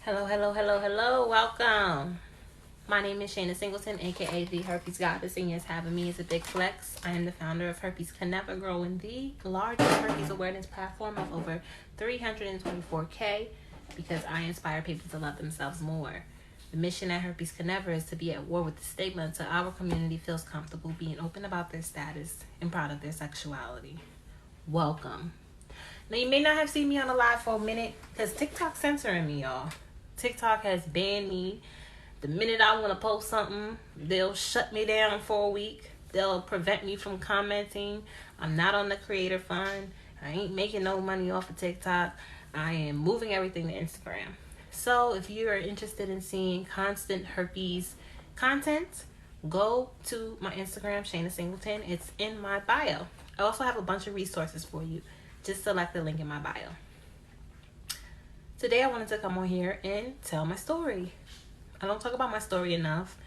Hello, hello, hello, hello. Welcome. My name is Shayna Singleton, aka the Herpes Goddess, and yes, having me is a big flex. I am the founder of Herpes Can Never Grow, in the largest herpes awareness platform of over 324K, because I inspire people to love themselves more. The mission at Herpes Can Never is to be at war with the stigma until our community feels comfortable being open about their status and proud of their sexuality. Welcome. Now, you may not have seen me on a live for a minute because TikTok's censoring me, y'all. TikTok has banned me. The minute I want to post something, they'll shut me down for a week. They'll prevent me from commenting. I'm not on the creator fund. I ain't making no money off of TikTok. I am moving everything to Instagram. So if you are interested in seeing constant herpes content, go to my Instagram, Shayna Singleton. It's in my bio. I also have a bunch of resources for you. Just select the link in my bio. Today I wanted to come on here and tell my story. I don't talk about my story enough,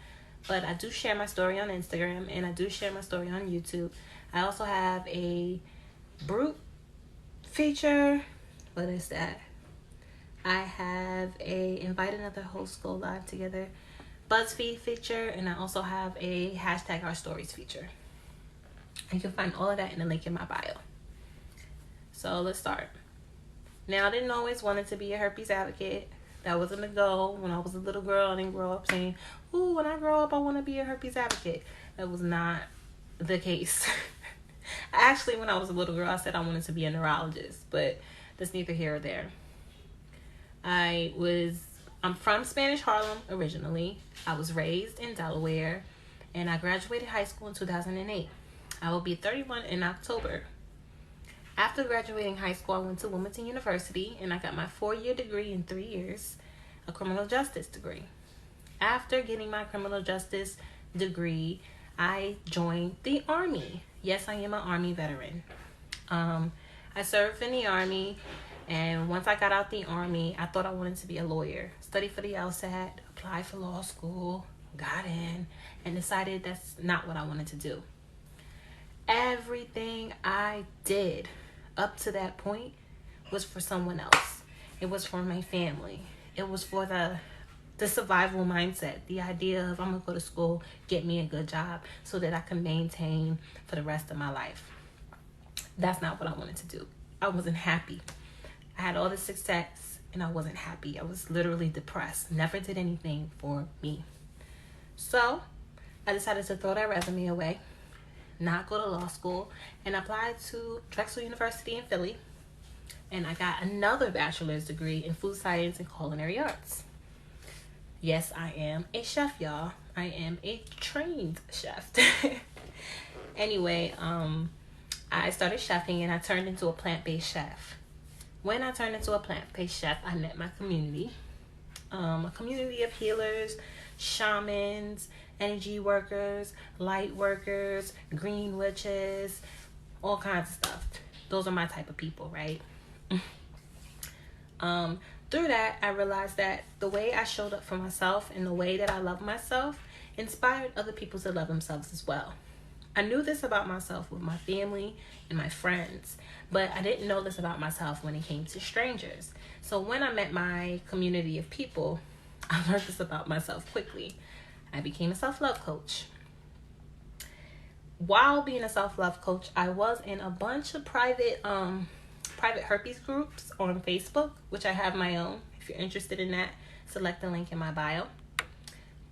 but I do share my story on Instagram and I do share my story on YouTube. I also have a Brute feature. What is that? I have a Invite Another Host Go Live Together BuzzFeed feature, and I also have a hashtag Our Stories feature. You can find all of that in the link in my bio. So let's start. Now, I didn't always want to be a herpes advocate. That wasn't a goal. When I was a little girl, I didn't grow up saying, ooh, when I grow up, I want to be a herpes advocate. That was not the case. Actually, when I was a little girl, I said I wanted to be a neurologist, but that's neither here or there. I'm from Spanish Harlem originally. I was raised in Delaware, and I graduated high school in 2008. I will be 31 in October. After graduating high school, I went to Wilmington University and I got my 4-year degree in 3 years, a criminal justice degree. After getting my criminal justice degree, I joined the Army. Yes, I am an Army veteran. I served in the Army, and once I got out the Army, I thought I wanted to be a lawyer. Studied for the LSAT, applied for law school, got in, and decided that's not what I wanted to do. Everything I did up to that point was for someone else. It was for my family. It was for the survival mindset, the idea of I'm gonna go to school, get me a good job so that I can maintain for the rest of my life. That's not what I wanted to do. I wasn't happy. I had all the success and I wasn't happy. I was literally depressed. Never did anything for me. So I decided to throw that resume away, not go to law school, and apply to Drexel University in Philly. And I got another bachelor's degree in food science and culinary arts. Yes, I am a chef, y'all. I am a trained chef. Anyway, I started chefing and I turned into a plant-based chef. When I turned into a plant-based chef, I met my community. A community of healers, shamans, energy workers, light workers, green witches, all kinds of stuff. Those are my type of people, right? Through that, I realized that the way I showed up for myself and the way that I love myself inspired other people to love themselves as well. I knew this about myself with my family and my friends, but I didn't know this about myself when it came to strangers. So when I met my community of people, I learned this about myself quickly. I became a self-love coach. While being a self-love coach, I was in a bunch of private herpes groups on Facebook, which I have my own. If you're interested in that, select the link in my bio.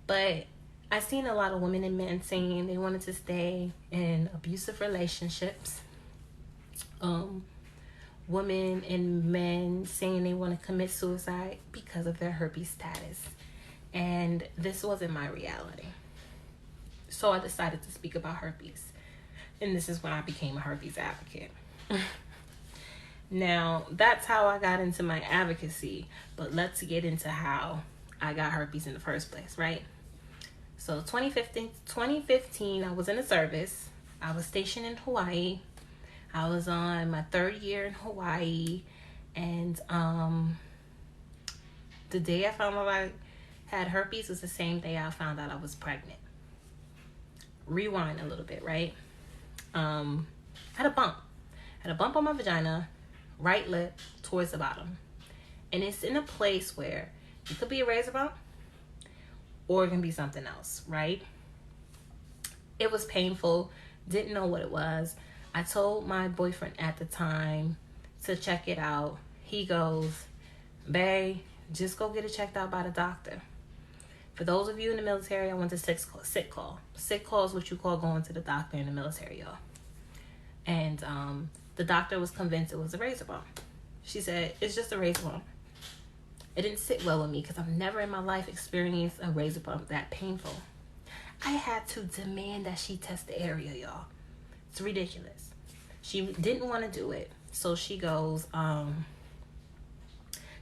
But I've seen a lot of women and men saying they wanted to stay in abusive relationships. Women and men saying they want to commit suicide because of their herpes status. And this wasn't my reality. So I decided to speak about herpes. And this is when I became a herpes advocate. Now, that's how I got into my advocacy. But let's get into how I got herpes in the first place, right? So 2015, I was in the service. I was stationed in Hawaii. I was on my 3rd year in Hawaii. And the day I found out I had herpes was the same day I found out I was pregnant. Rewind a little bit, right? I had a bump. I had a bump on my vagina, right lip, towards the bottom. And it's in a place where It could be a razor bump, or it can be something else, right? It was painful. Didn't know what it was. I told my boyfriend at the time to check it out. He goes, "Bae, just go get it checked out by the doctor." For those of you in the military, I went to sick call. Sick call is what you call going to the doctor in the military, y'all. And the doctor was convinced it was a razor bump. She said, "It's just a razor bump." It didn't sit well with me because I've never in my life experienced a razor bump that painful. I had to demand that she test the area, y'all. It's ridiculous. She didn't want to do it. So she goes,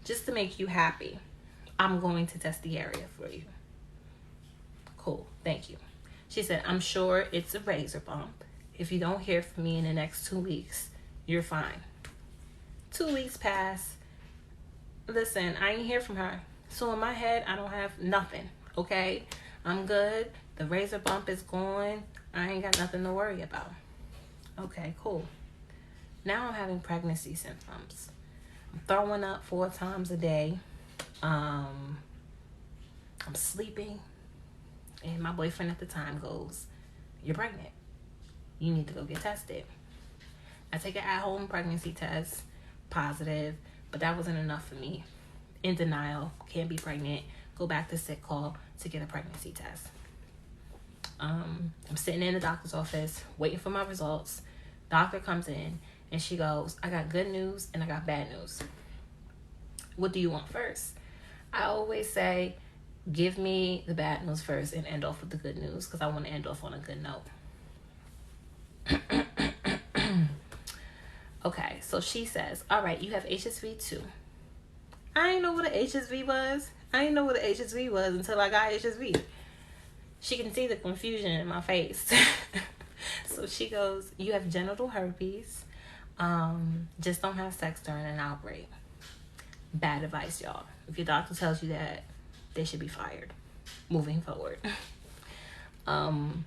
"Just to make you happy, I'm going to test the area for you." Cool, thank you. She said, "I'm sure it's a razor bump. If you don't hear from me in the next 2 weeks, you're fine." 2 weeks pass. Listen, I ain't hear from her. So in my head, I don't have nothing, okay? I'm good. The razor bump is gone. I ain't got nothing to worry about. Okay, cool. Now I'm having pregnancy symptoms. I'm throwing up 4 times a day. I'm sleeping. And my boyfriend at the time goes, "You're pregnant. You need to go get tested." I take an at-home pregnancy test, positive, but that wasn't enough for me. In denial, can't be pregnant, go back to sick call to get a pregnancy test. I'm sitting in the doctor's office waiting for my results. Doctor comes in and she goes, "I got good news and I got bad news. What do you want first?" I always say, give me the bad news first and end off with the good news because I want to end off on a good note. Okay, so she says, "All right, you have HSV 2. I didn't know what an HSV was. I didn't know what an HSV was until I got HSV. She can see the confusion in my face. So she goes, "You have genital herpes. Just don't have sex during an outbreak." Bad advice, y'all. If your doctor tells you that, they should be fired moving forward. I'm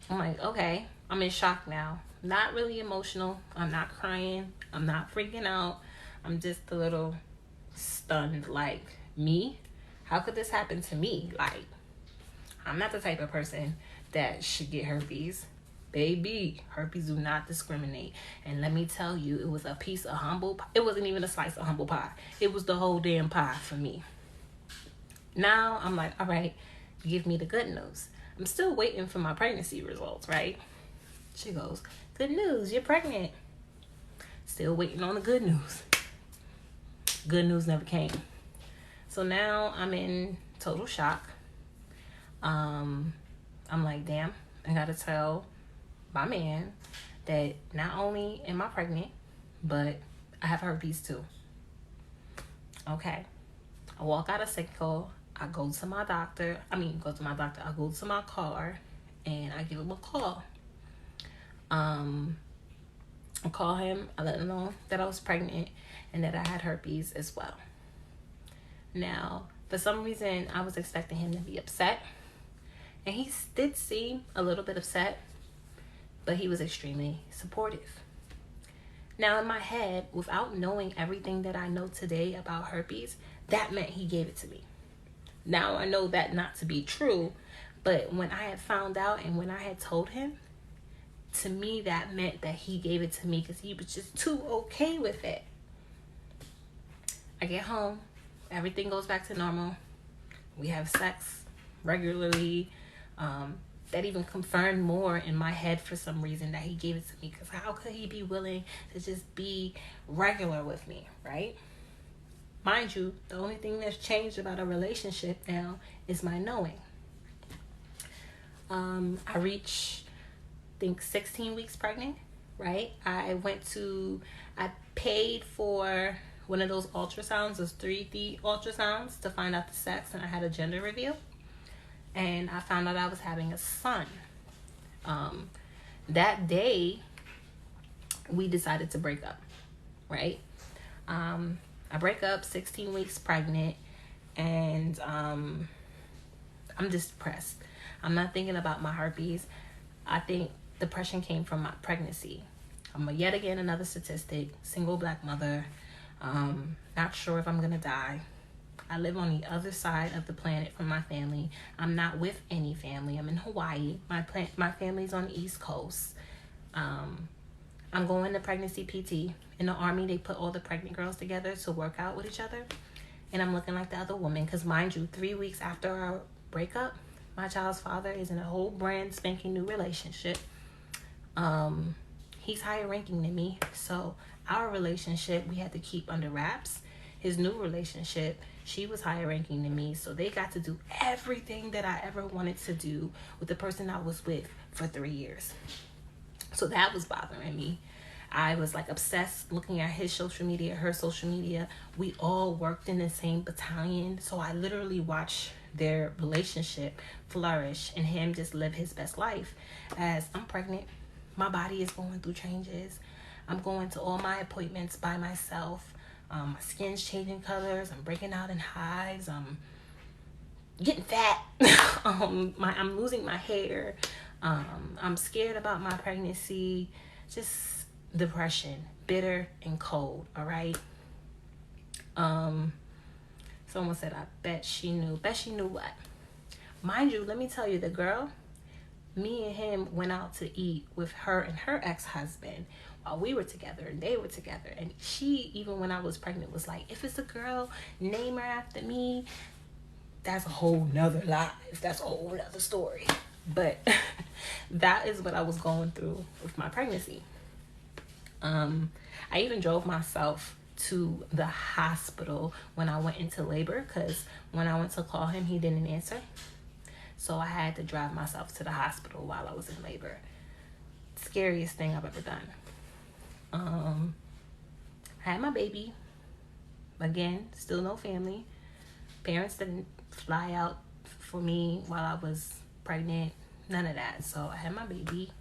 like, okay. I'm in shock now. Not really emotional. I'm not crying. I'm not freaking out. I'm just a little stunned. Like, me? How could this happen to me? Like, I'm not the type of person that should get herpes. Baby, herpes do not discriminate. And let me tell you, it was a piece of humble pie. It wasn't even a slice of humble pie. It was the whole damn pie for me. Now, I'm like, all right, give me the good news. I'm still waiting for my pregnancy results, right? She goes, "Good news, you're pregnant." Still waiting on the good news. Good news never came. So now I'm in total shock. I'm like, damn, I gotta tell my man that not only am I pregnant, but I have herpes too. Okay. I walk out of sick call. I go to my doctor. I go to my car and I give him a call. I call him. I let him know that I was pregnant and that I had herpes as well. Now, for some reason, I was expecting him to be upset. And he did seem a little bit upset, but he was extremely supportive. Now, in my head, without knowing everything that I know today about herpes, that meant he gave it to me. Now, I know that not to be true, but when I had found out and when I had told him, to me, that meant that he gave it to me because he was just too okay with it. I get home. Everything goes back to normal. We have sex regularly. That even confirmed more in my head for some reason that he gave it to me. Because how could he be willing to just be regular with me, right? Mind you, the only thing that's changed about a relationship now is my knowing. I reached, I think, 16 weeks pregnant, right? I paid for one of those ultrasounds, those 3D ultrasounds, to find out the sex, and I had a gender reveal. And I found out I was having a son. That day, we decided to break up, right? I break up 16 weeks pregnant, and I'm just depressed. I'm not thinking about my herpes. I think depression came from my pregnancy. I'm yet again another statistic, single black mother. Not sure if I'm gonna die. I live on the other side of the planet from my family. I'm not with any family. I'm in Hawaii. My family's on the East Coast. I'm going to pregnancy PT. In the Army, they put all the pregnant girls together to work out with each other. And I'm looking like the other woman. Because mind you, 3 weeks after our breakup, my child's father is in a whole brand spanking new relationship. He's higher ranking than me. So our relationship, we had to keep under wraps. His new relationship, she was higher ranking than me. So they got to do everything that I ever wanted to do with the person I was with for 3 years. So that was bothering me. I was like obsessed looking at his social media, her social media. We all worked in the same battalion. So I literally watched their relationship flourish and him just live his best life. As I'm pregnant, my body is going through changes. I'm going to all my appointments by myself. My skin's changing colors. I'm breaking out in hives. I'm getting fat. I'm losing my hair. I'm scared about my pregnancy. Just depression, bitter and cold. All right. Someone said, I bet she knew. Bet she knew what? Mind you, let me tell you, the girl, me and him went out to eat with her and her ex-husband while we were together and they were together. And she, even when I was pregnant, was like, if it's a girl, name her after me. That's a whole nother life. That's a whole nother story. But that is what I was going through with my pregnancy. I even drove myself to the hospital when I went into labor, because when I went to call him, he didn't answer. So I had to drive myself to the hospital while I was in labor. Scariest thing I've ever done. I had my baby. Again, still no family. Parents didn't fly out for me while I was pregnant. None of that. So I had my baby.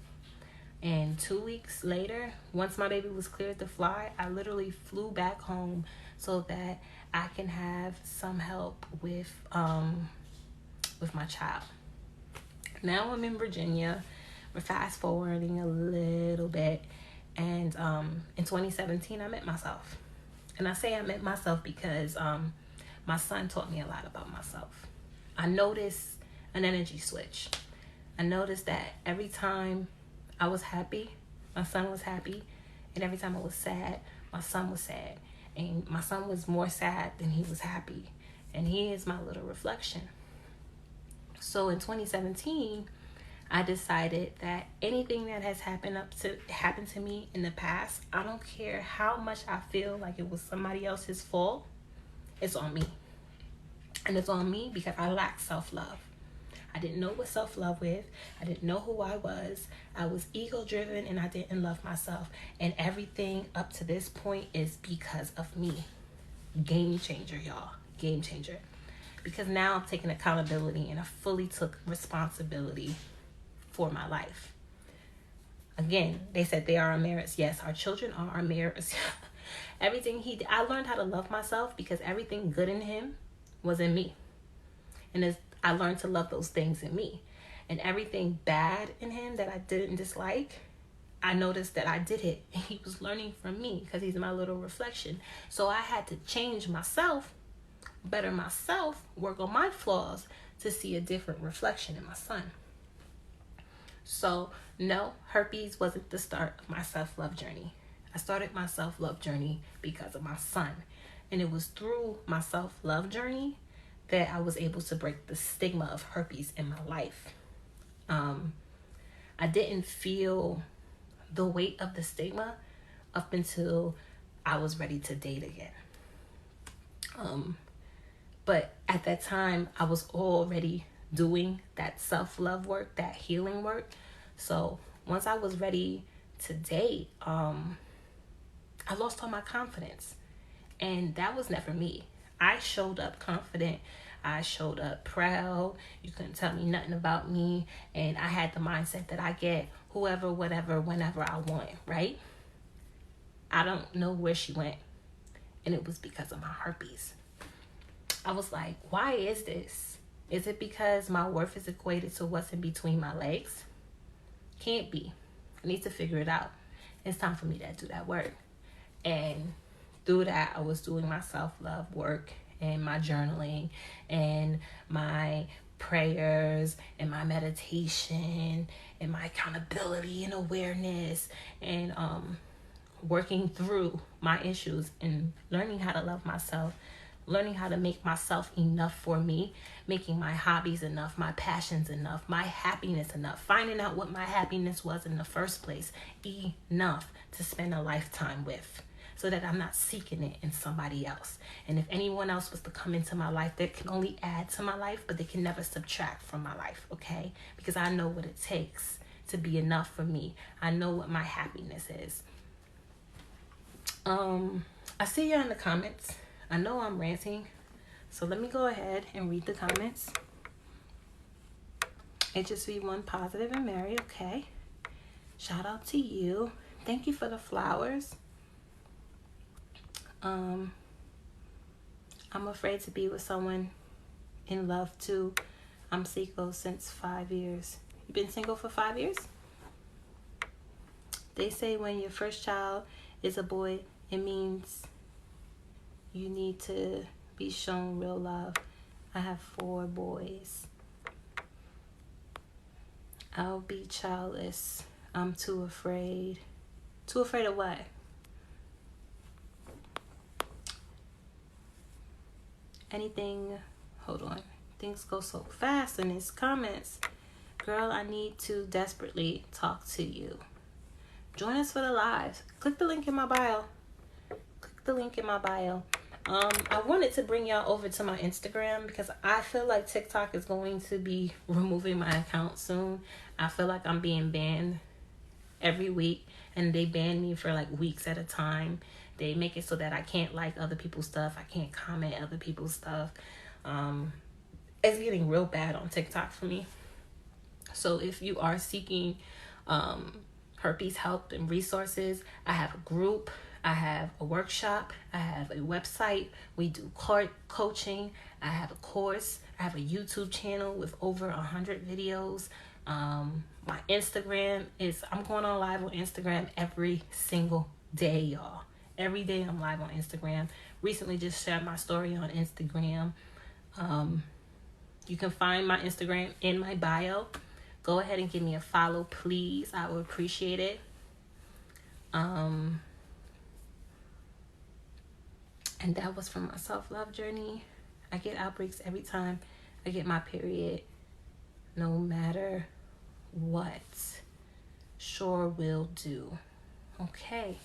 And 2 weeks later, once my baby was cleared to fly, I literally flew back home so that I can have some help with my child. Now I'm in Virginia. We're fast forwarding a little bit. And in 2017, I met myself. And I say I met myself because my son taught me a lot about myself. I noticed an energy switch. I noticed that every time I was happy, my son was happy. And every time I was sad, my son was sad. And my son was more sad than he was happy. And he is my little reflection. So in 2017, I decided that anything that has happened to me in the past, I don't care how much I feel like it was somebody else's fault, it's on me. And it's on me because I lack self-love. I didn't know what self-love was. I didn't know who I was. I was ego-driven and I didn't love myself. And everything up to this point is because of me. Game changer, y'all. Game changer. Because now I'm taking accountability and I fully took responsibility for my life. Again, they said they are our mirrors. Yes, our children are our mirrors. Everything he did, I learned how to love myself because everything good in him was in me. And I learned to love those things in me. And everything bad in him that I didn't dislike, I noticed that I did it. And he was learning from me because he's my little reflection. So I had to change myself, better myself, work on my flaws to see a different reflection in my son. So no, herpes wasn't the start of my self-love journey. I started my self-love journey because of my son. And it was through my self-love journey that I was able to break the stigma of herpes in my life. I didn't feel the weight of the stigma up until I was ready to date again. But at that time, I was already doing that self-love work, that healing work. So once I was ready to date, I lost all my confidence. And that was never me. I showed up confident. I showed up proud. You couldn't tell me nothing about me. And I had the mindset that I get whoever, whatever, whenever I want, right? I don't know where she went. And it was because of my herpes. I was like, why is this? Is it because my worth is equated to what's in between my legs? Can't be. I need to figure it out. It's time for me to do that work. And through that, I was doing my self-love work and my journaling and my prayers and my meditation and my accountability and awareness and working through my issues and learning how to love myself, learning how to make myself enough for me, making my hobbies enough, my passions enough, my happiness enough, finding out what my happiness was in the first place, enough to spend a lifetime with, so that I'm not seeking it in somebody else. And if anyone else was to come into my life, they can only add to my life, but they can never subtract from my life, okay? Because I know what it takes to be enough for me. I know what my happiness is. I see you in the comments. I know I'm ranting, so let me go ahead and read the comments. It just be one positive and Mary, okay? Shout out to you. Thank you for the flowers. I'm afraid to be with someone in love too. I'm single since 5 years. You've been single for 5 years? They say when your first child is a boy, it means you need to be shown real love. I have 4 boys. I'll be childless. I'm too afraid. Too afraid of what? Anything, hold on. Things go so fast in these comments. Girl, I need to desperately talk to you. Join us for the live. Click the link in my bio. Click the link in my bio. I wanted to bring y'all over to my Instagram because I feel like TikTok is going to be removing my account soon. I feel like I'm being banned every week, and they ban me for like weeks at a time. They make it so that I can't like other people's stuff. I can't comment other people's stuff. It's getting real bad on TikTok for me. So if you are seeking herpes help and resources, I have a group. I have a workshop. I have a website. We do coaching. I have a course. I have a YouTube channel with over 100 videos. My Instagram is, I'm going on live on Instagram every single day, y'all. Every day I'm live on Instagram. Recently just shared my story on Instagram. You can find my Instagram in my bio. Go ahead and give me a follow, please. I would appreciate it. And that was from my self-love journey. I get outbreaks every time I get my period. No matter what. Sure will do. Okay.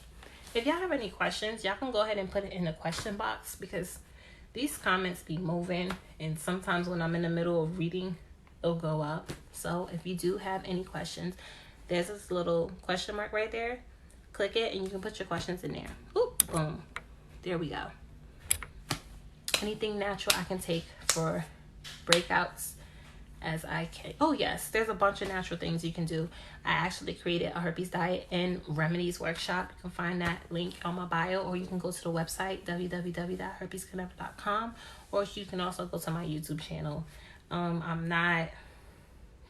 If y'all have any questions, y'all can go ahead and put it in the question box, because these comments be moving, and sometimes when I'm in the middle of reading, it'll go up. So if you do have any questions, there's this little question mark right there. Click it and you can put your questions in there. Oop, boom. There we go. Anything natural I can take for breakouts as I can. Oh yes, there's a bunch of natural things you can do. I actually created a herpes diet and remedies workshop. You can find that link on my bio, or you can go to the website www.herpesconnect.com, or you can also go to my YouTube channel. I'm not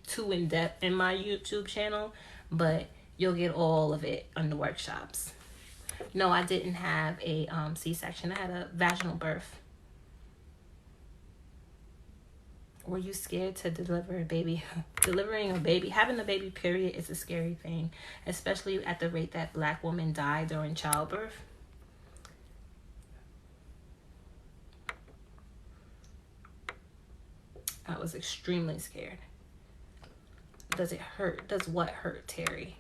too in depth in my YouTube channel, but you'll get all of it on the workshops. No, I didn't have a C-section. I had a vaginal birth. Were you scared to deliver a baby? Delivering a baby, having a baby, period, is a scary thing, especially at the rate that Black women die during childbirth. I was extremely scared. Does it hurt? Does what hurt, Terry?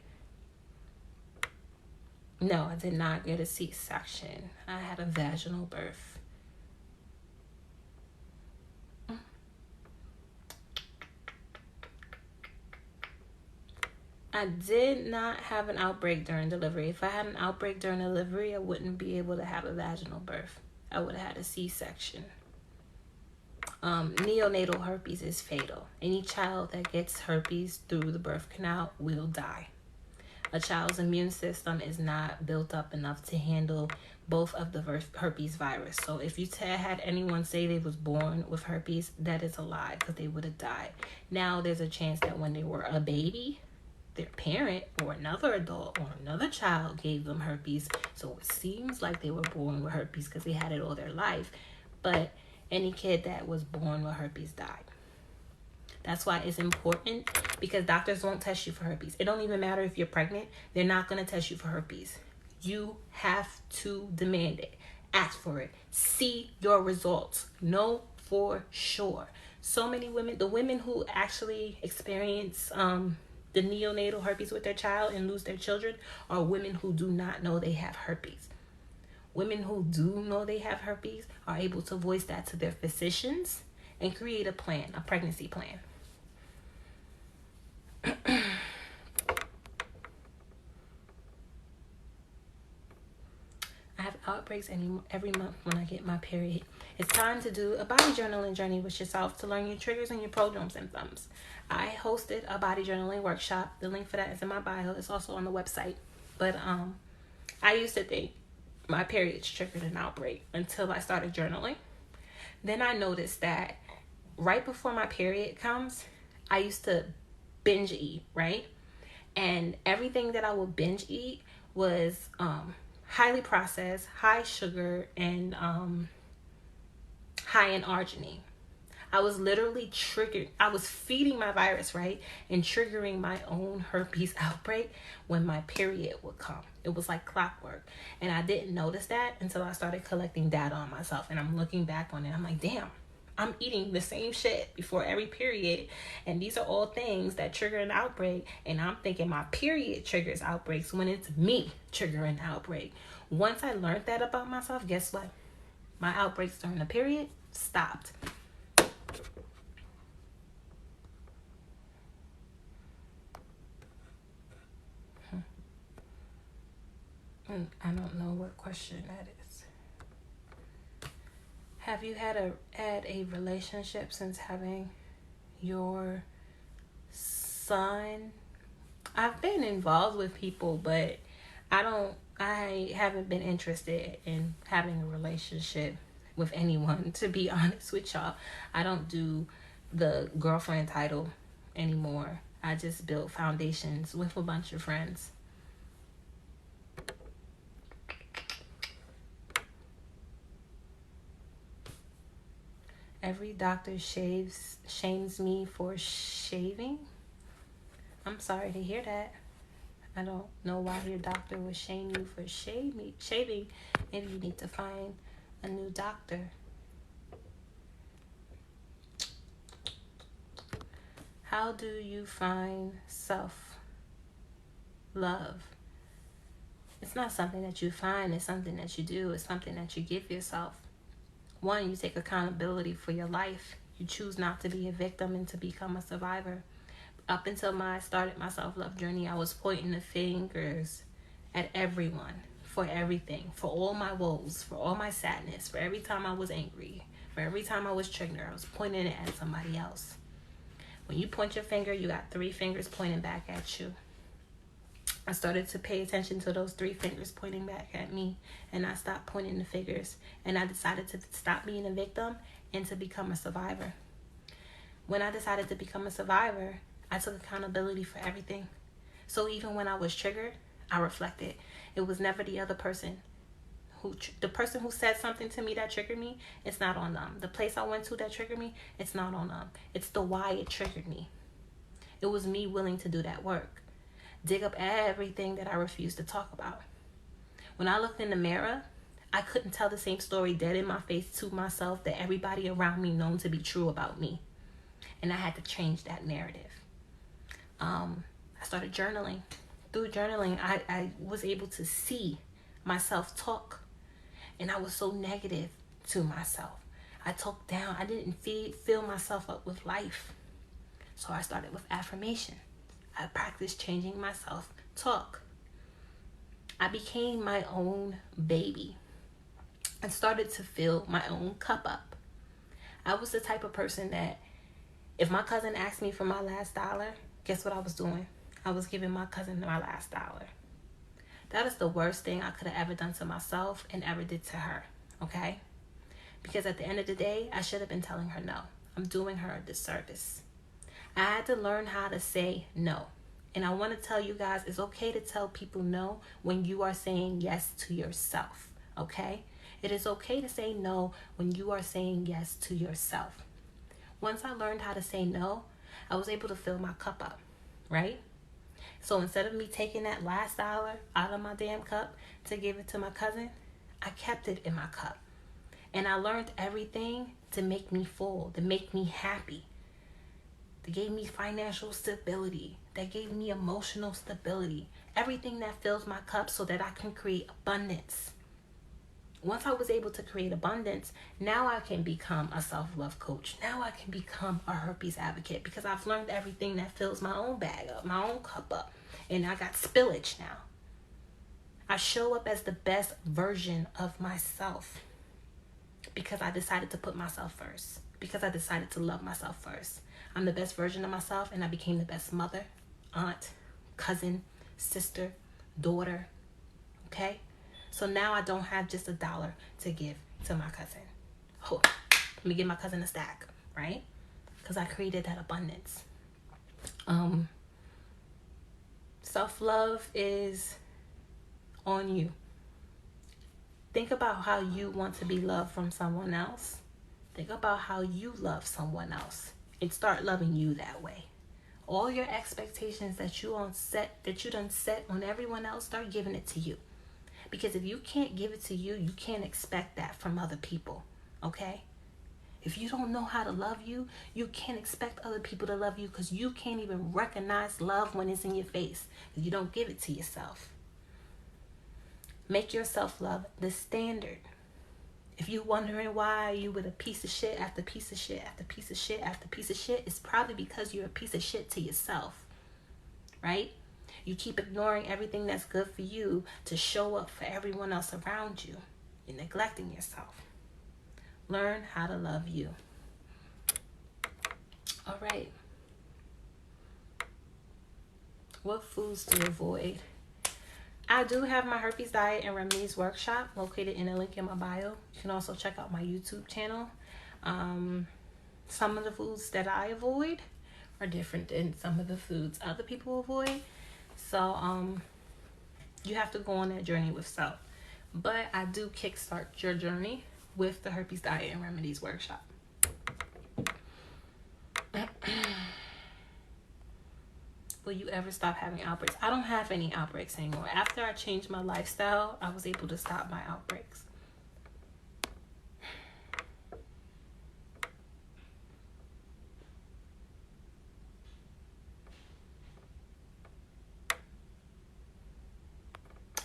No, I did not get a C-section. I had a vaginal birth. I did not have an outbreak during delivery. If I had an outbreak during delivery, I wouldn't be able to have a vaginal birth. I would have had a C-section. Neonatal herpes is fatal. Any child that gets herpes through the birth canal will die. A child's immune system is not built up enough to handle both of the herpes virus. So if you had anyone say they was born with herpes, that is a lie, because they would have died. Now there's a chance that when they were a baby, their parent or another adult or another child gave them herpes. So it seems like they were born with herpes because they had it all their life. But Any kid that was born with herpes died. That's why it's important, because doctors won't test you for herpes. It don't even matter if you're pregnant. They're not going to test you for herpes. You have to demand it. Ask for it. See your results. Know for sure. So many women, the women who actually experience the neonatal herpes with their child and lose their children, are women who do not know they have herpes. Women who do know they have herpes are able to voice that to their physicians and create a plan, a pregnancy plan. I have outbreaks every month when I get my period. It's time to do a body journaling journey with yourself to learn your triggers and your prodrome symptoms. I hosted a body journaling workshop. The link for that is in my bio. It's also on the website. But I used to think my periods triggered an outbreak until I started journaling. Then I noticed that right before my period comes, I used to binge eat, right? And everything that I would binge eat was highly processed, high sugar, and high in arginine. I was literally triggered. I was feeding my virus, right? And triggering my own herpes outbreak when my period would come. It was like clockwork. And I didn't notice that until I started collecting data on myself. And I'm looking back on it. I'm like, damn, I'm eating the same shit before every period. And these are all things that trigger an outbreak. And I'm thinking my period triggers outbreaks when it's me triggering an outbreak. Once I learned that about myself, guess what? My outbreaks during the period stopped. I don't know what question that is. Have you had a relationship since having your son? I've been involved with people, but I haven't been interested in having a relationship with anyone, to be honest with y'all. I don't do the girlfriend title anymore. I just build foundations with a bunch of friends. Every doctor shames me for shaving. I'm sorry to hear that. I don't know why your doctor would shame you for shaving. Maybe you need to find a new doctor. How do you find self-love? It's not something that you find. It's something that you do. It's something that you give yourself. One, you take accountability for your life. You choose not to be a victim and to become a survivor. Up until I started my self-love journey, I was pointing the fingers at everyone for everything, for all my woes, for all my sadness, for every time I was angry, for every time I was triggered, I was pointing it at somebody else. When you point your finger, you got 3 fingers pointing back at you. I started to pay attention to those 3 fingers pointing back at me, and I stopped pointing the fingers, and I decided to stop being a victim and to become a survivor. When I decided to become a survivor, I took accountability for everything. So even when I was triggered, I reflected. It was never the other person. The person who said something to me that triggered me, it's not on them. The place I went to that triggered me, it's not on them. It's the why it triggered me. It was me willing to do that work. Dig up everything that I refused to talk about. When I looked in the mirror, I couldn't tell the same story dead in my face to myself that everybody around me known to be true about me. And I had to change that narrative. I started journaling. Through journaling, I was able to see myself talk. And I was so negative to myself. I talked down. I didn't fill myself up with life. So I started with affirmation. I practiced changing my self-talk. I became my own baby. I started to fill my own cup up. I was the type of person that if my cousin asked me for my last dollar, guess what I was doing? I was giving my cousin my last dollar. That is the worst thing I could have ever done to myself and ever did to her, okay? Because at the end of the day, I should have been telling her no. I'm doing her a disservice. I had to learn how to say no. And I want to tell you guys, it's okay to tell people no when you are saying yes to yourself, okay? It is okay to say no when you are saying yes to yourself. Once I learned how to say no, I was able to fill my cup up, right? So instead of me taking that last dollar out of my damn cup to give it to my cousin, I kept it in my cup. And I learned everything to make me full, to make me happy. That gave me financial stability. That gave me emotional stability. Everything that fills my cup so that I can create abundance. Once I was able to create abundance, now I can become a self-love coach. Now I can become a herpes advocate because I've learned everything that fills my own bag up, my own cup up. And I got spillage now. I show up as the best version of myself because I decided to put myself first. Because I decided to love myself first. I'm the best version of myself, and I became the best mother, aunt, cousin, sister, daughter. Okay? So now I don't have just $1 to give to my cousin. Oh, let me give my cousin a stack, right? Because I created that abundance. Self-love is on you. Think about how you want to be loved from someone else. Think about how you love someone else and start loving you that way. All your expectations that you done set on everyone else, start giving it to you. Because if you can't give it to you, you can't expect that from other people. Okay? If you don't know how to love you, you can't expect other people to love you because you can't even recognize love when it's in your face. You don't give it to yourself. Make your self-love the standard. If you're wondering why you with a piece of shit after piece of shit after piece of shit after piece of shit, it's probably because you're a piece of shit to yourself. Right? You keep ignoring everything that's good for you to show up for everyone else around you. You're neglecting yourself. Learn how to love you. All right. What foods to avoid? I do have my herpes diet and remedies workshop located in a link in my bio. You can also check out my YouTube channel. Some of the foods that I avoid are different than some of the foods other people avoid. So you have to go on that journey with self. But I do kickstart your journey with the herpes diet and remedies workshop. Will you ever stop having outbreaks? I don't have any outbreaks anymore. After I changed my lifestyle, I was able to stop my outbreaks.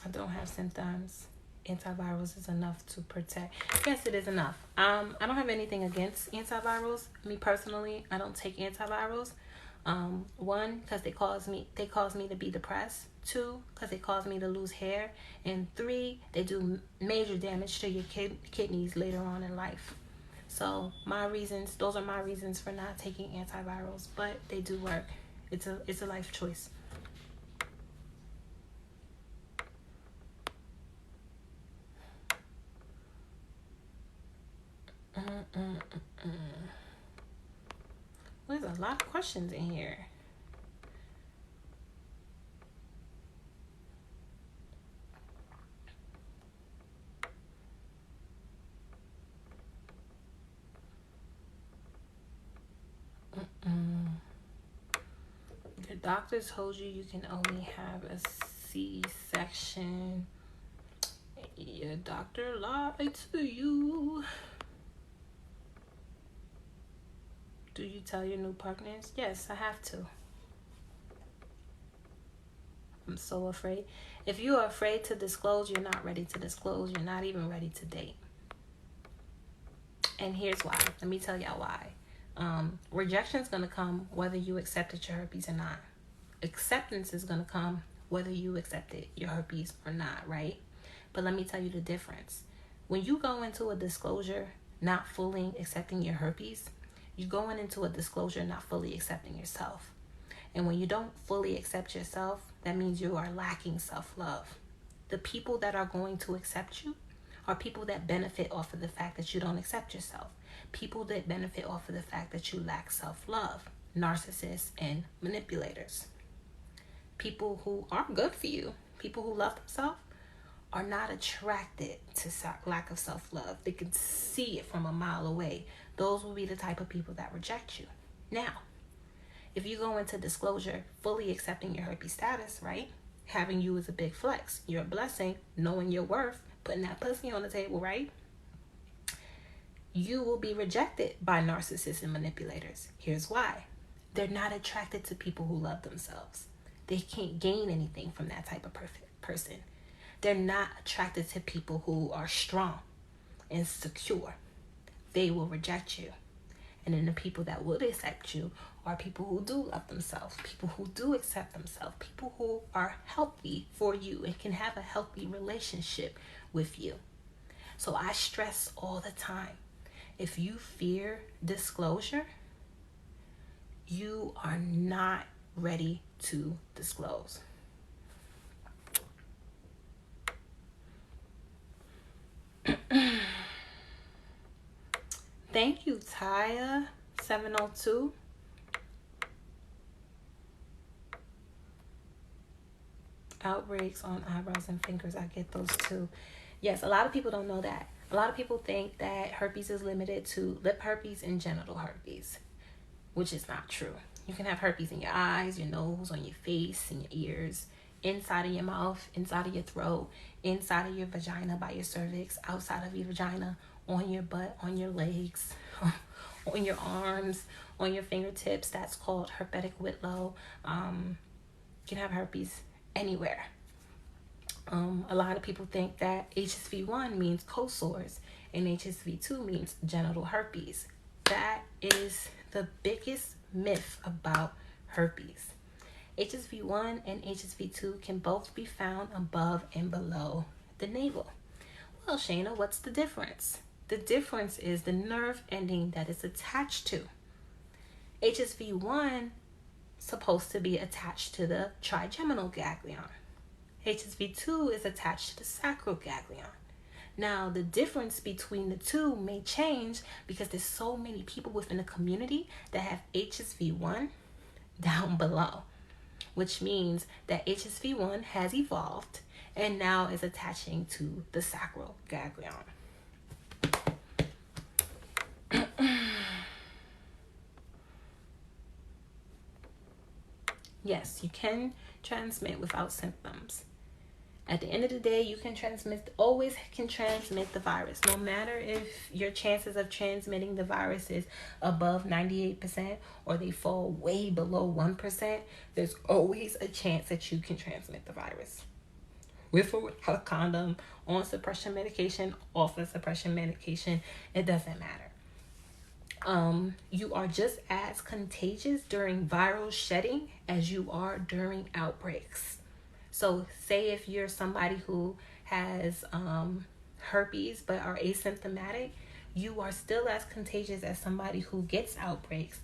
I don't have symptoms. Antivirals is enough to protect. Yes, it is enough. I don't have anything against antivirals. Me personally, I don't take antivirals. One, because they cause me to be depressed. 2, because they cause me to lose hair. And 3, they do major damage to your kidneys later on in life. So those are my reasons for not taking antivirals, but they do work. It's a life choice. There's a lot of questions in here. Your doctor told you can only have a C-section. Your doctor lied to you. Do you tell your new partners? Yes, I have to. I'm so afraid. If you are afraid to disclose, you're not ready to disclose. You're not even ready to date. And here's why. Let me tell y'all why. Rejection is going to come whether you accepted your herpes or not. Acceptance is going to come whether you accepted your herpes or not, right? But let me tell you the difference. When you go into a disclosure not fully accepting your herpes, you're going into a disclosure not fully accepting yourself. And when you don't fully accept yourself, that means you are lacking self-love. The people that are going to accept you are people that benefit off of the fact that you don't accept yourself. People that benefit off of the fact that you lack self-love. Narcissists and manipulators. People who are good for you, people who love themselves, are not attracted to lack of self-love. They can see it from a mile away. Those will be the type of people that reject you. Now, if you go into disclosure, fully accepting your herpes status, right? Having you is a big flex. You're a blessing, knowing your worth, putting that pussy on the table, right? You will be rejected by narcissists and manipulators. Here's why. They're not attracted to people who love themselves. They can't gain anything from that type of person. They're not attracted to people who are strong and secure. They will reject you. And then the people that would accept you are people who do love themselves, people who do accept themselves, people who are healthy for you and can have a healthy relationship with you. So I stress all the time, if you fear disclosure, you are not ready to disclose. Thank you, Taya 702. Outbreaks on eyebrows and fingers. I get those too. Yes, a lot of people don't know that. A lot of people think that herpes is limited to lip herpes and genital herpes, which is not true. You can have herpes in your eyes, your nose, on your face, in your ears, inside of your mouth, inside of your throat, inside of your vagina by your cervix, outside of your vagina, on your butt, on your legs, on your arms, on your fingertips. That's called herpetic whitlow. You can have herpes anywhere. A lot of people think that HSV1 means cold sores and HSV2 means genital herpes. That is the biggest myth about herpes. HSV1 and HSV2 can both be found above and below the navel. Well, Shayna, what's the difference? The difference is the nerve ending that it's attached to. HSV1 supposed to be attached to the trigeminal ganglion. HSV2 is attached to the sacral ganglion. Now, the difference between the two may change because there's so many people within the community that have HSV1 down below, which means that HSV1 has evolved and now is attaching to the sacral ganglion. Yes, you can transmit without symptoms. At the end of the day, you can always transmit the virus. No matter if your chances of transmitting the virus is above 98% or they fall way below 1%, there's always a chance that you can transmit the virus. With or without a condom, on suppression medication, off of suppression medication, it doesn't matter. You are just as contagious during viral shedding as you are during outbreaks. So say if you're somebody who has herpes but are asymptomatic, you are still as contagious as somebody who gets outbreaks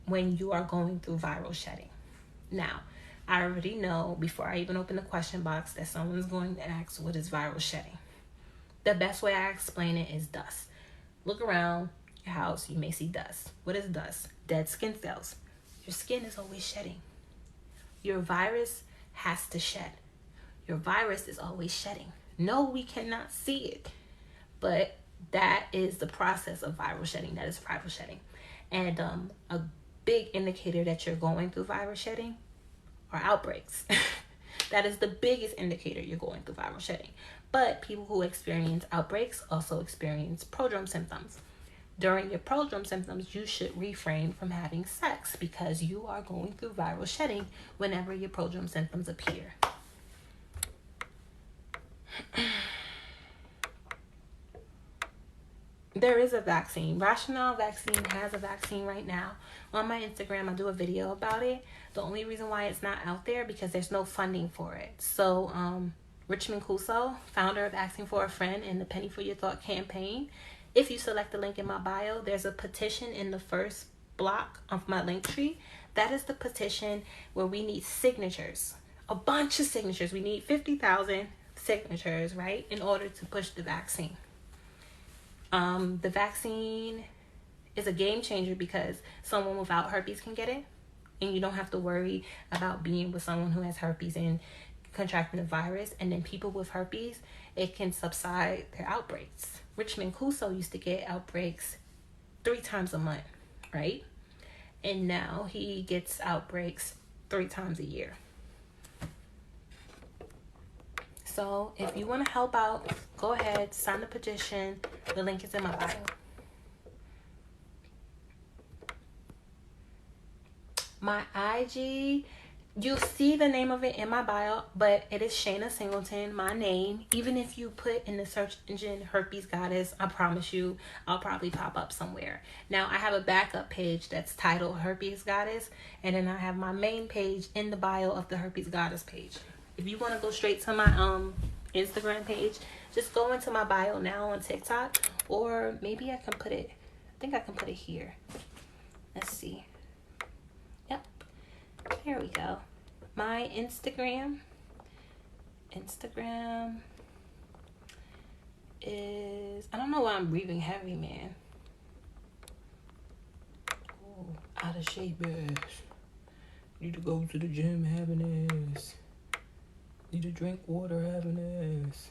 when you are going through viral shedding. Now, I already know before I even open the question box that someone's going to ask, what is viral shedding? The best way I explain it is dust. Look around your house, you may see dust. What is dust? Dead skin cells. Your skin is always shedding. Your virus has to shed. Your virus is always shedding. No, we cannot see it, but that is the process of viral shedding. That is viral shedding. And a big indicator that you're going through viral shedding are outbreaks. That is the biggest indicator you're going through viral shedding. But people who experience outbreaks also experience prodrome symptoms. During your prodrome symptoms, you should refrain from having sex because you are going through viral shedding whenever your prodrome symptoms appear. There is a vaccine. Rationale Vaccine has a vaccine right now. On my Instagram, I do a video about it. The only reason why it's not out there because there's no funding for it. So, Richmond Cuso, founder of Asking for a Friend and the Penny for Your Thought campaign, if you select the link in my bio, there's a petition in the first block of my link tree. That is the petition where we need signatures, a bunch of signatures. We need 50,000 signatures, right, in order to push the vaccine. The vaccine is a game changer because someone without herpes can get it, and you don't have to worry about being with someone who has herpes and contracting the virus, and then people with herpes, it can subside their outbreaks. Richmond Crusoe used to get outbreaks 3 times a month, right? And now he gets outbreaks 3 times a year. So if you want to help out, go ahead, sign the petition. The link is in my bio. My IG, you'll see the name of it in my bio, but it is Shayna Singleton, my name. Even if you put in the search engine Herpes Goddess, I promise you I'll probably pop up somewhere. Now, I have a backup page that's titled Herpes Goddess, and then I have my main page in the bio of the Herpes Goddess page. If you want to go straight to my Instagram page, just go into my bio now on TikTok, or maybe I can put it, I think I can put it here. Let's see. Yep, there we go. My Instagram is, I don't know why I'm breathing heavy, man. Oh, out of shape ass. Need to go to the gym having ass. Need to drink water having ass.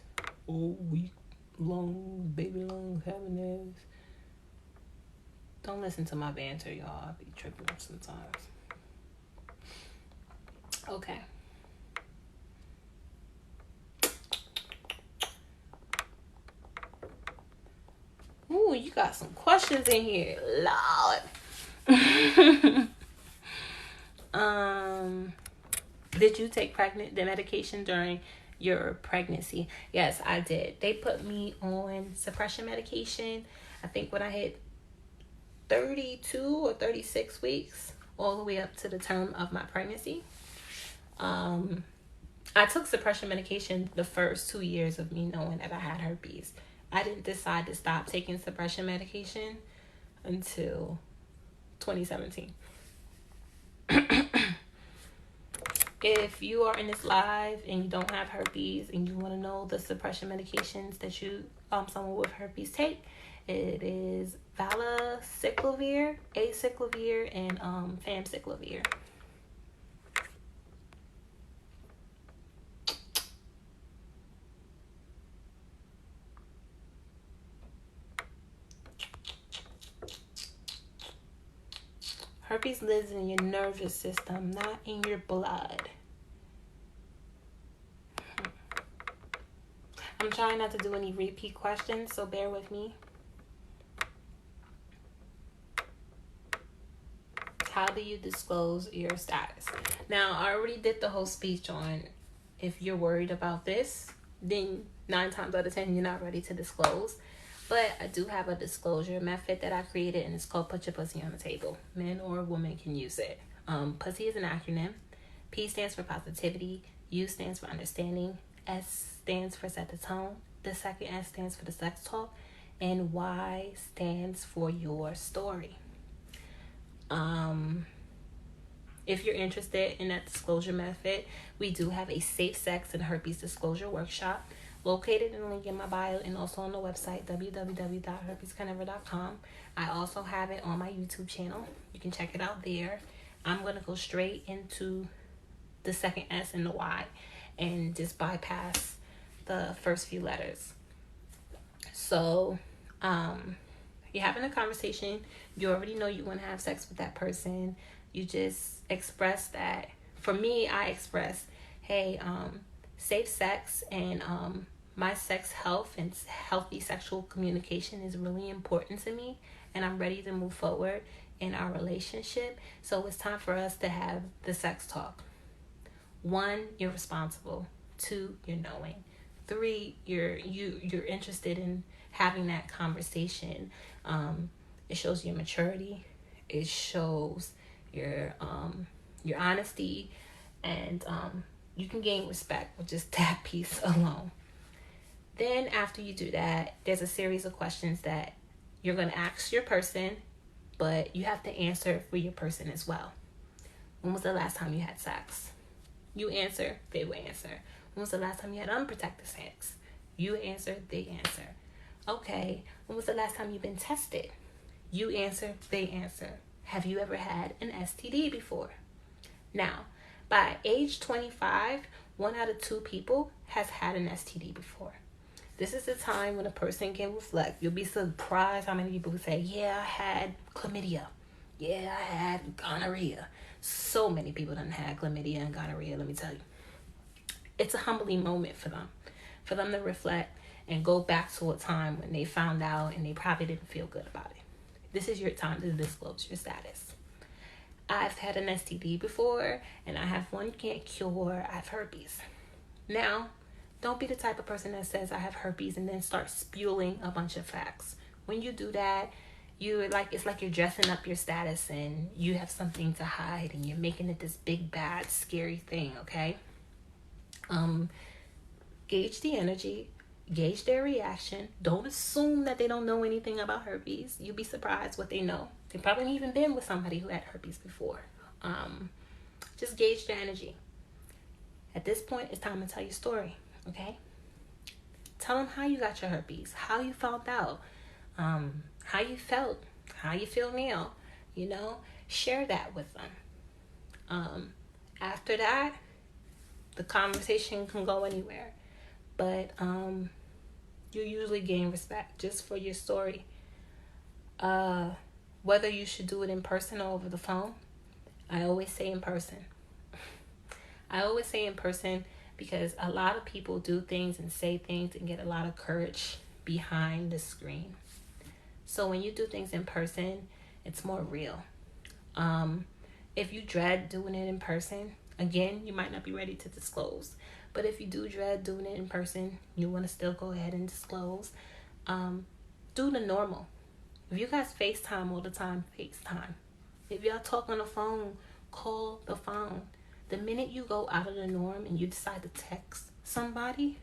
Oh, weak lungs, baby lungs having ass. Don't listen to my banter, y'all. I be tripping sometimes. Okay. Ooh, you got some questions in here, Lord. Did you take the medication during your pregnancy? Yes, I did. They put me on suppression medication, I think when I hit 32 or 36 weeks, all the way up to the term of my pregnancy. I took suppression medication the first 2 years of me knowing that I had herpes. I didn't decide to stop taking suppression medication until 2017. If you are in this live and you don't have herpes and you want to know the suppression medications that someone with herpes take, it is valacyclovir, acyclovir, and famciclovir. Herpes lives in your nervous system, not in your blood. I'm trying not to do any repeat questions, so bear with me. How do you disclose your status? Now, I already did the whole speech on if you're worried about this, then 9 times out of 10, you're not ready to disclose. But I do have a disclosure method that I created, and it's called Put Your Pussy on the Table. Men or women can use it. Pussy is an acronym. P stands for positivity. U stands for understanding. S stands for set the tone. The second S stands for the sex talk. And Y stands for your story. If you're interested in that disclosure method, we do have a safe sex and herpes disclosure workshop located in the link in my bio and also on the website www.herpescanever.com. I also have it on my YouTube channel. You can check it out there. I'm going to go straight into the second S and the Y and just bypass the first few letters. So, you're having a conversation. You already know you want to have sex with that person. You just express that. For me, I express, hey, safe sex and my sex health and healthy sexual communication is really important to me, and I'm ready to move forward in our relationship. So it's time for us to have the sex talk. 1, you're responsible. 2, you're knowing. 3, you're interested in having that conversation. It shows your maturity. It shows your honesty, and you can gain respect with just that piece alone. Then after you do that, there's a series of questions that you're going to ask your person, but you have to answer for your person as well. When was the last time you had sex? You answer, they will answer. When was the last time you had unprotected sex? You answer, they answer. Okay, when was the last time you've been tested? You answer, they answer. Have you ever had an STD before? Now, by age 25, 1 out of 2 people has had an STD before. This is the time when a person can reflect. You'll be surprised how many people say, yeah, I had chlamydia. Yeah, I had gonorrhea. So many people done had chlamydia and gonorrhea, let me tell you. It's a humbling moment for them to reflect and go back to a time when they found out and they probably didn't feel good about it. This is your time to disclose your status. I've had an STD before, and I have one can't cure. I have herpes. Now, don't be the type of person that says I have herpes and then start spewing a bunch of facts. When you do that, it's like you're dressing up your status and you have something to hide and you're making it this big, bad, scary thing, okay? Gauge the energy, gauge their reaction. Don't assume that they don't know anything about herpes. You'll be surprised what they know. They probably haven't even been with somebody who had herpes before. Just gauge their energy. At this point, it's time to tell your story, okay? Tell them how you got your herpes, how you found out, how you felt, how you feel now, share that with them. After that, the conversation can go anywhere, but you usually gain respect just for your story. Whether you should do it in person or over the phone, I always say in person. Because a lot of people do things and say things and get a lot of courage behind the screen. So when you do things in person, it's more real. If you dread doing it in person, again, you might not be ready to disclose. But if you do dread doing it in person, you want to still go ahead and disclose. Do the normal. If you guys FaceTime all the time, FaceTime. If y'all talk on the phone, call the phone. The minute you go out of the norm and you decide to text somebody,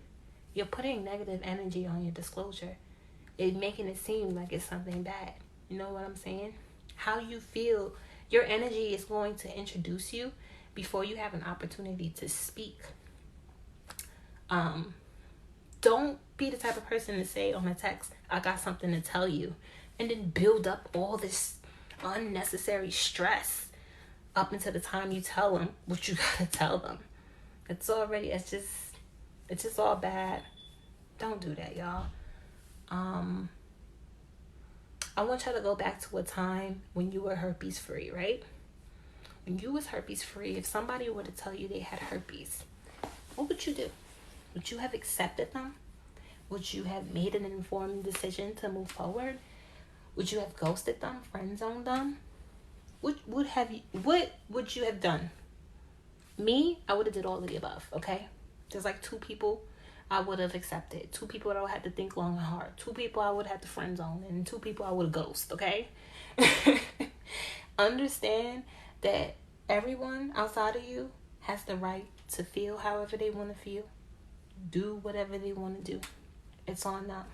you're putting negative energy on your disclosure. It's making it seem like it's something bad. You know what I'm saying? How you feel, your energy is going to introduce you before you have an opportunity to speak. Don't be the type of person to say on a text, I got something to tell you, and then build up all this unnecessary stress up until the time you tell them what you gotta tell them. It's just all bad. Don't do that, y'all. I want y'all to go back to a time when you were herpes free, right? When you was herpes free, if somebody were to tell you they had herpes, what would you do? Would you have accepted them? Would you have made an informed decision to move forward? Would you have ghosted them, friend-zoned them? What would you have done? Me, I would have did all of the above, okay? There's like 2 people I would have accepted. 2 people that I would have to think long and hard. 2 people I would have to friend zone. And 2 people I would have ghost, okay? Understand that everyone outside of you has the right to feel however they want to feel. Do whatever they want to do. It's on them.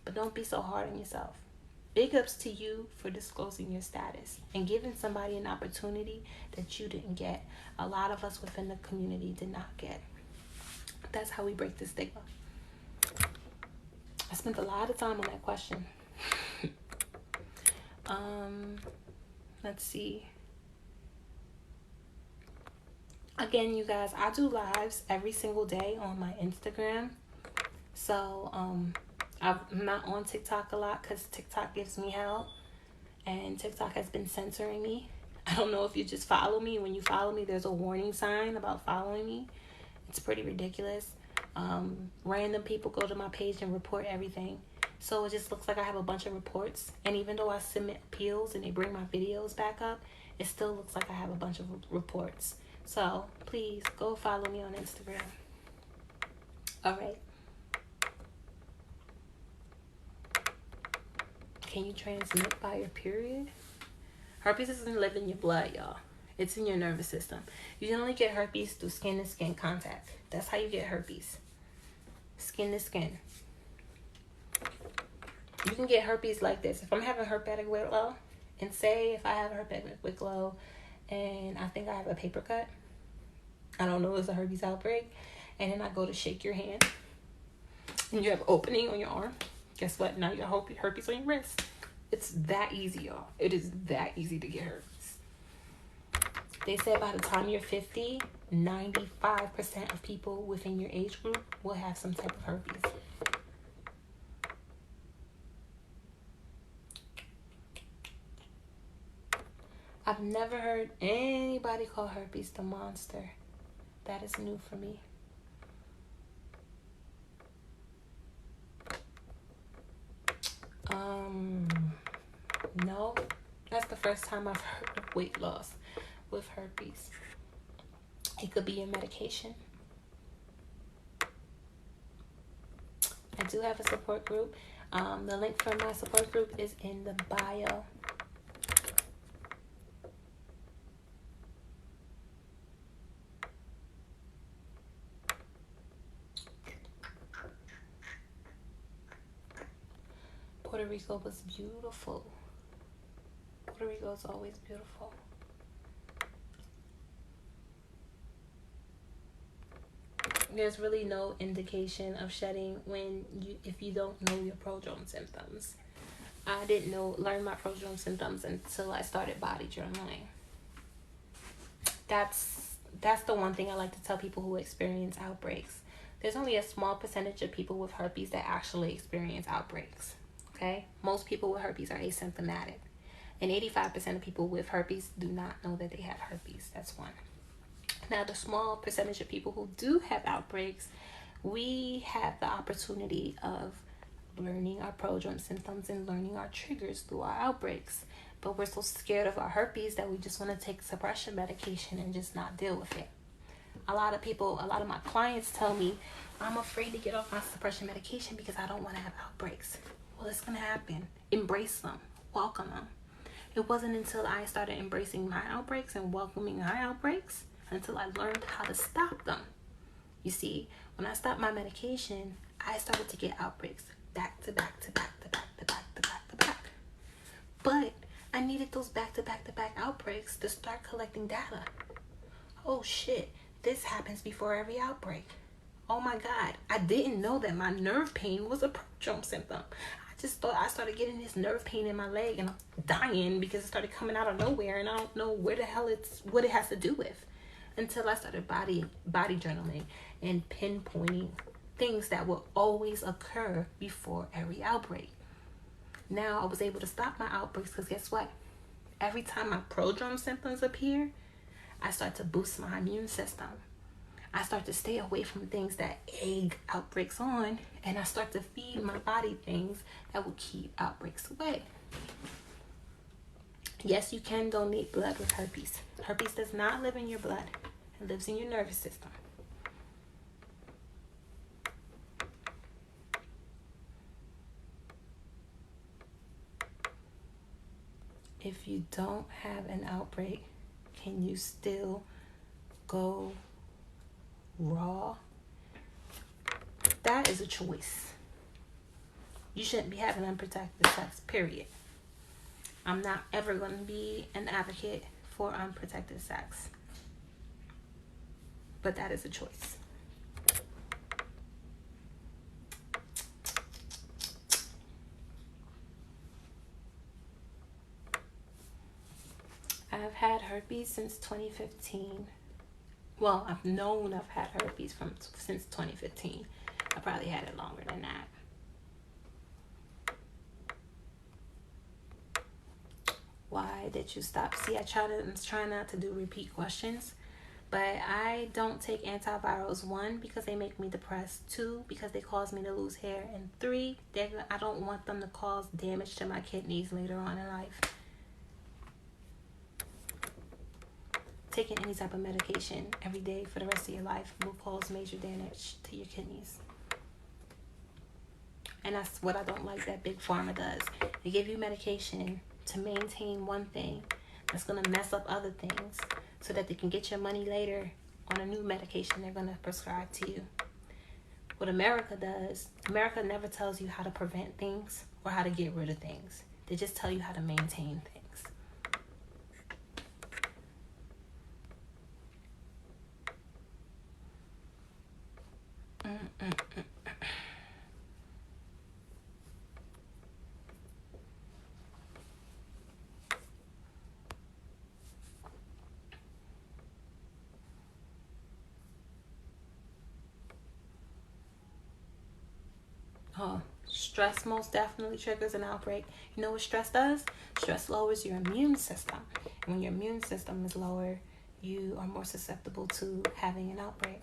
But don't be so hard on yourself. Big ups to you for disclosing your status and giving somebody an opportunity that you didn't get. A lot of us within the community did not get. That's how we break the stigma. I spent a lot of time on that question. Let's see. Again, you guys, I do lives every single day on my Instagram. So, I'm not on TikTok a lot because TikTok gives me hell. And TikTok has been censoring me. I don't know if you just follow me. When you follow me, there's a warning sign about following me. It's pretty ridiculous. Random people go to my page and report everything. So it just looks like I have a bunch of reports. And even though I submit appeals and they bring my videos back up, it still looks like I have a bunch of reports. So please go follow me on Instagram. All right. Can you transmit by your period? Herpes doesn't live in your blood, y'all. It's in your nervous system. You can only get herpes through skin-to-skin contact. That's how you get herpes. Skin-to-skin. You can get herpes like this. If I'm having herpetic whitlow, and say if I have herpetic whitlow and I think I have a paper cut, I don't know, it's a herpes outbreak, and then I go to shake your hand, and you have opening on your arm, guess what? Now you have herpes on your wrist. It's that easy, y'all. It is that easy to get herpes. They say by the time you're 50, 95% of people within your age group will have some type of herpes. I've never heard anybody call herpes the monster. That is new for me. No, that's the first time I've heard of weight loss with herpes. It could be a medication. I do have a support group. The link for my support group is in the bio. Puerto Rico was beautiful. Puerto Rico is always beautiful. There's really no indication of shedding if you don't know your prodrome symptoms. I didn't learn my prodrome symptoms until I started body journaling. That's the one thing I like to tell people who experience outbreaks. There's only a small percentage of people with herpes that actually experience outbreaks. Okay? Most people with herpes are asymptomatic. And 85% of people with herpes do not know that they have herpes. That's one. Now, the small percentage of people who do have outbreaks, we have the opportunity of learning our prodrome symptoms and learning our triggers through our outbreaks. But we're so scared of our herpes that we just want to take suppression medication and just not deal with it. A lot of my clients tell me, I'm afraid to get off my suppression medication because I don't want to have outbreaks. Well, it's going to happen. Embrace them. Welcome them. It wasn't until I started embracing my outbreaks and welcoming my outbreaks until I learned how to stop them. You see, when I stopped my medication, I started to get outbreaks back to back to back to back to back to back to back. But I needed those back to back to back outbreaks to start collecting data. Oh shit, this happens before every outbreak. Oh my God, I didn't know that my nerve pain was a prodrome symptom. I just thought I started getting this nerve pain in my leg and I'm dying because it started coming out of nowhere and I don't know what it has to do with. Until I started body journaling and pinpointing things that will always occur before every outbreak. Now I was able to stop my outbreaks because guess what? Every time my prodrome symptoms appear, I start to boost my immune system. I start to stay away from things that egg outbreaks on, and I start to feed my body things that will keep outbreaks away. Yes, you can donate blood with herpes. Herpes does not live in your blood. It lives in your nervous system. If you don't have an outbreak, can you still go raw? That is a choice. You shouldn't be having unprotected sex, period. I'm not ever going to be an advocate for unprotected sex. But that is a choice. I've had herpes since 2015. Well, I've known I've had herpes since 2015. I probably had it longer than that. Why did you stop? See, I'm trying not to do repeat questions, but I don't take antivirals. 1, because they make me depressed. 2, because they cause me to lose hair. And 3, I don't want them to cause damage to my kidneys later on in life. Taking any type of medication every day for the rest of your life will cause major damage to your kidneys. And that's what I don't like that Big Pharma does. They give you medication to maintain one thing that's going to mess up other things so that they can get your money later on a new medication they're going to prescribe to you. What America does, America never tells you how to prevent things or how to get rid of things. They just tell you how to maintain things. Oh, stress most definitely triggers an outbreak. You know what stress does? Stress lowers your immune system. And when your immune system is lower, you are more susceptible to having an outbreak.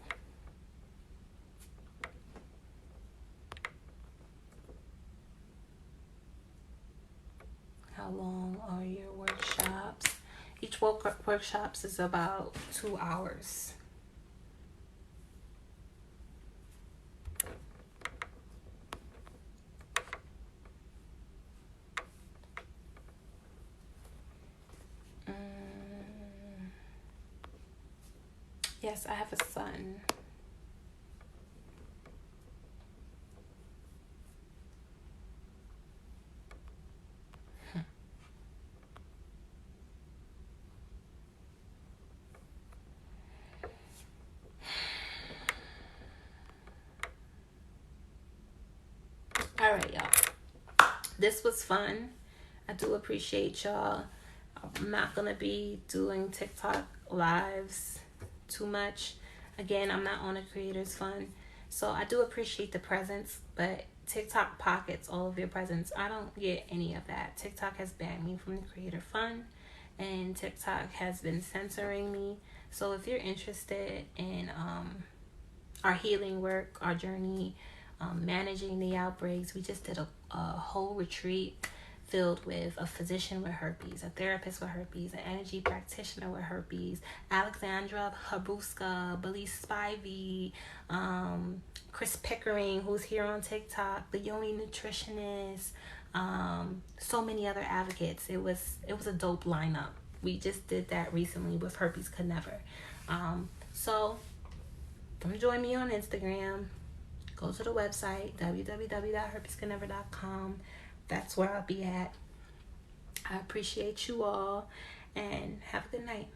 How long are your workshops? Each workshops is about 2 hours. Yes, I have a son. All right, y'all. This was fun. I do appreciate y'all. I'm not going to be doing TikTok lives too much. Again, I'm not on a creator's fund. So I do appreciate the presence, but TikTok pockets all of your presence. I don't get any of that. TikTok has banned me from the creator fund, and TikTok has been censoring me. So if you're interested in our healing work, our journey, managing the outbreaks, we just did a whole retreat filled with a physician with herpes, a therapist with herpes, an energy practitioner with herpes, Alexandra Habruska, Belize Spivey, Chris Pickering, who's here on TikTok, the Yoni nutritionist, so many other advocates. It was a dope lineup. We just did that recently with Herpes Could Never. So come join me on Instagram. Go to the website, www.herpescouldnever.com. That's where I'll be at. I appreciate you all, and have a good night.